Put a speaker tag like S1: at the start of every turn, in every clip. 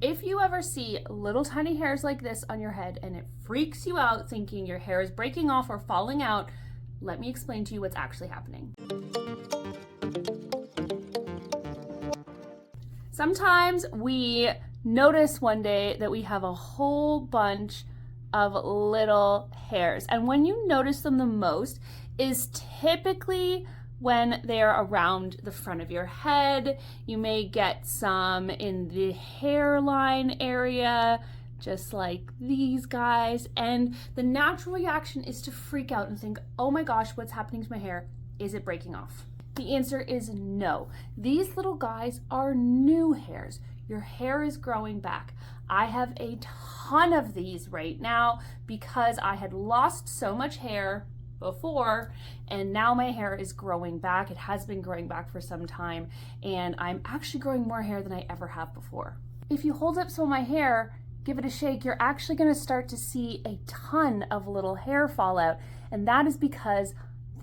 S1: If you ever see little tiny hairs like this on your head and it freaks you out thinking your hair is breaking off or falling out, let me explain to you what's actually happening. Sometimes we notice one day that we have a whole bunch of little hairs, and when you notice them the most is typically when they're around the front of your head. You may get some in the hairline area, just like these guys, and the natural reaction is to freak out and think, oh my gosh, what's happening to my hair? Is it breaking off? The answer is no. These little guys are new hairs. Your hair is growing back. I have a ton of these right now because I had lost so much hair before, and now my hair is growing back. It has been growing back for some time, and I'm actually growing more hair than I ever have before. If you hold up some of my hair, give it a shake, you're actually going to start to see a ton of little hair fall out, and that is because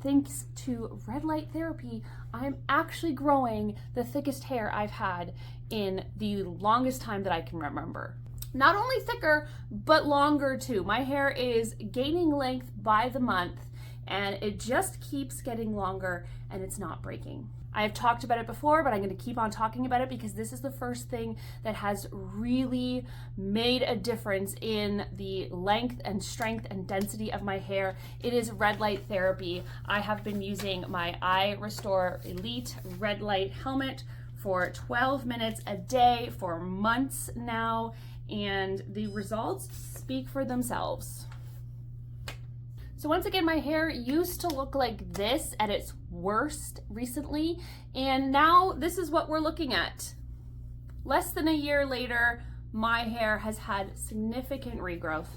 S1: thanks to red light therapy, I'm actually growing the thickest hair I've had in the longest time that I can remember. Not only thicker, but longer too. My hair is gaining length by the month, and it just keeps getting longer, and it's not breaking. I have talked about it before, but I'm going to keep on talking about it because this is the first thing that has really made a difference in the length and strength and density of my hair. It is red light therapy. I have been using my iRESTORE Elite red light helmet for 12 minutes a day for months now, and the results speak for themselves. So once again, my hair used to look like this at its worst recently, and now this is what we're looking at. Less than a year later, my hair has had significant regrowth.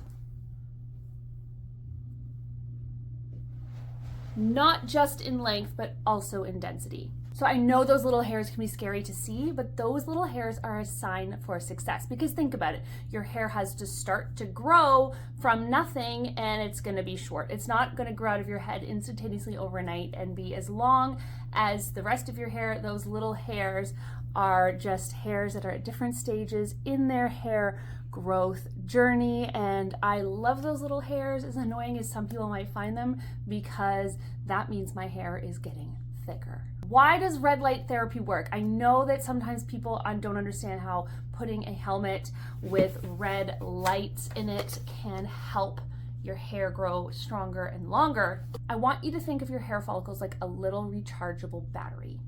S1: Not just in length, but also in density. So I know those little hairs can be scary to see, but those little hairs are a sign for success. Because think about it, your hair has to start to grow from nothing, and it's gonna be short. It's not gonna grow out of your head instantaneously overnight and be as long as the rest of your hair. Those little hairs are just hairs that are at different stages in their hair growth journey, and I love those little hairs, as annoying as some people might find them, because that means my hair is getting thicker. Why does red light therapy work? I know that sometimes people don't understand how putting a helmet with red lights in it can help your hair grow stronger and longer. I want you to think of your hair follicles like a little rechargeable battery.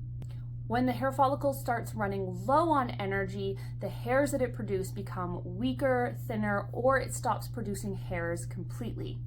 S1: When the hair follicle starts running low on energy, the hairs that it produces become weaker, thinner, or it stops producing hairs completely.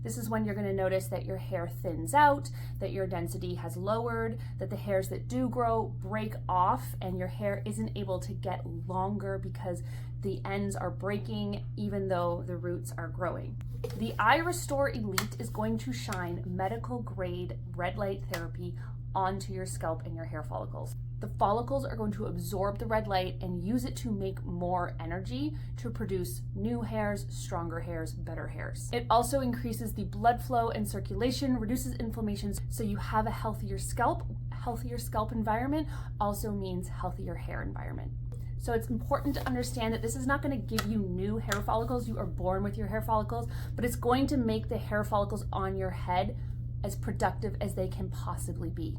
S1: This is when you're going to notice that your hair thins out, that your density has lowered, that the hairs that do grow break off, and your hair isn't able to get longer because the ends are breaking even though the roots are growing. The iRESTORE Elite is going to shine medical grade red light therapy onto your scalp and your hair follicles. The follicles are going to absorb the red light and use it to make more energy to produce new hairs, stronger hairs, better hairs. It also increases the blood flow and circulation, reduces inflammation, so you have a healthier scalp. Healthier scalp environment also means healthier hair environment. So it's important to understand that this is not going to give you new hair follicles. You are born with your hair follicles, but it's going to make the hair follicles on your head as productive as they can possibly be.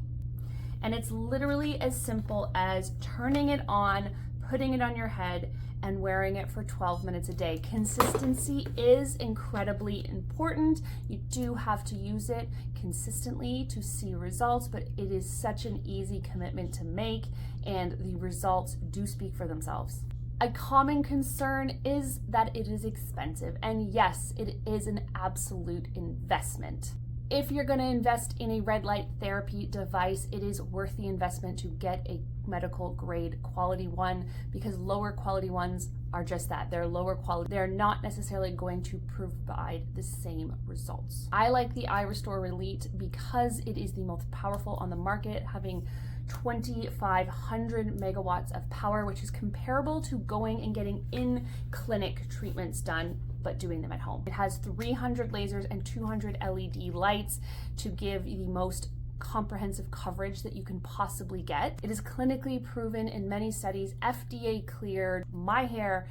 S1: And it's literally as simple as turning it on, putting it on your head, and wearing it for 12 minutes a day. Consistency is incredibly important. You do have to use it consistently to see results, but it is such an easy commitment to make, and the results do speak for themselves. A common concern is that it is expensive, and yes, it is an absolute investment. If you're going to invest in a red light therapy device, it is worth the investment to get a medical grade quality one, because lower quality ones are just that. They're lower quality. They're not necessarily going to provide the same results. I like the iRESTORE Elite because it is the most powerful on the market, having 2,500 megawatts of power, which is comparable to going and getting in-clinic treatments done, but doing them at home. It has 300 lasers and 200 LED lights to give the most comprehensive coverage that you can possibly get. It is clinically proven in many studies, FDA cleared. My hair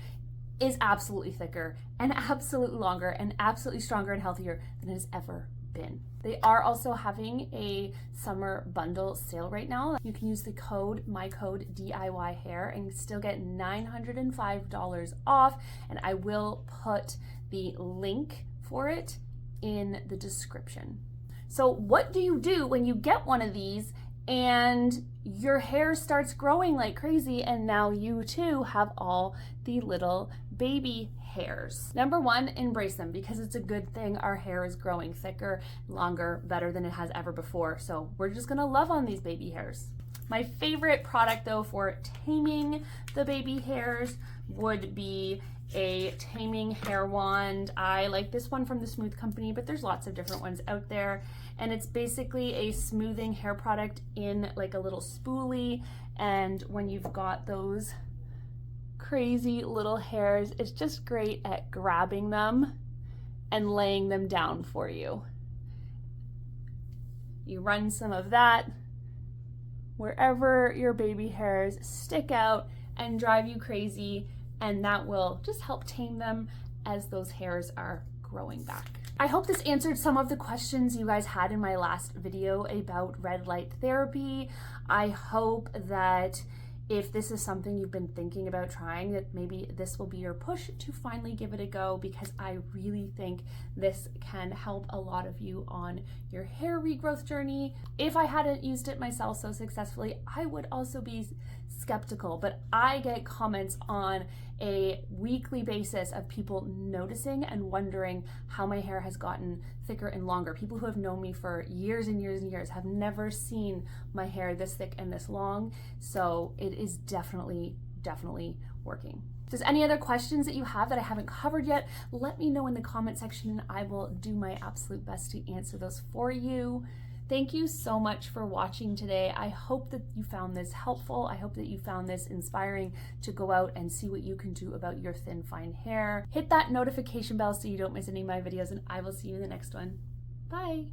S1: is absolutely thicker and absolutely longer and absolutely stronger and healthier than it has ever been. They are also having a summer bundle sale right now. You can use the code, my code DIY hair, and still get $905 off. And I will put the link for it in the description. So what do you do when you get one of these and your hair starts growing like crazy and now you too have all the little baby hairs? Number one, embrace them, because it's a good thing our hair is growing thicker, longer, better than it has ever before. So we're just gonna love on these baby hairs. My favorite product though for taming the baby hairs would be a taming hair wand. I like this one from the Smooth Company, but there's lots of different ones out there. And it's basically a smoothing hair product in like a little spoolie. And when you've got those crazy little hairs, it's just great at grabbing them and laying them down for you. You run some of that wherever your baby hairs stick out and drive you crazy, and that will just help tame them as those hairs are growing back. I hope this answered some of the questions you guys had in my last video about red light therapy. I hope that if this is something you've been thinking about trying, that maybe this will be your push to finally give it a go, because I really think this can help a lot of you on your hair regrowth journey. If I hadn't used it myself so successfully, I would also be skeptical, but I get comments on a weekly basis of people noticing and wondering how my hair has gotten thicker and longer. People who have known me for years and years and years have never seen my hair this thick and this long. So it is definitely working. If there's any other questions that you have that I haven't covered yet, let me know in the comment section and I will do my absolute best to answer those for you. Thank you so much for watching today. I hope that you found this helpful. I hope that you found this inspiring to go out and see what you can do about your thin, fine hair. Hit that notification bell so you don't miss any of my videos, and I will see you in the next one. Bye.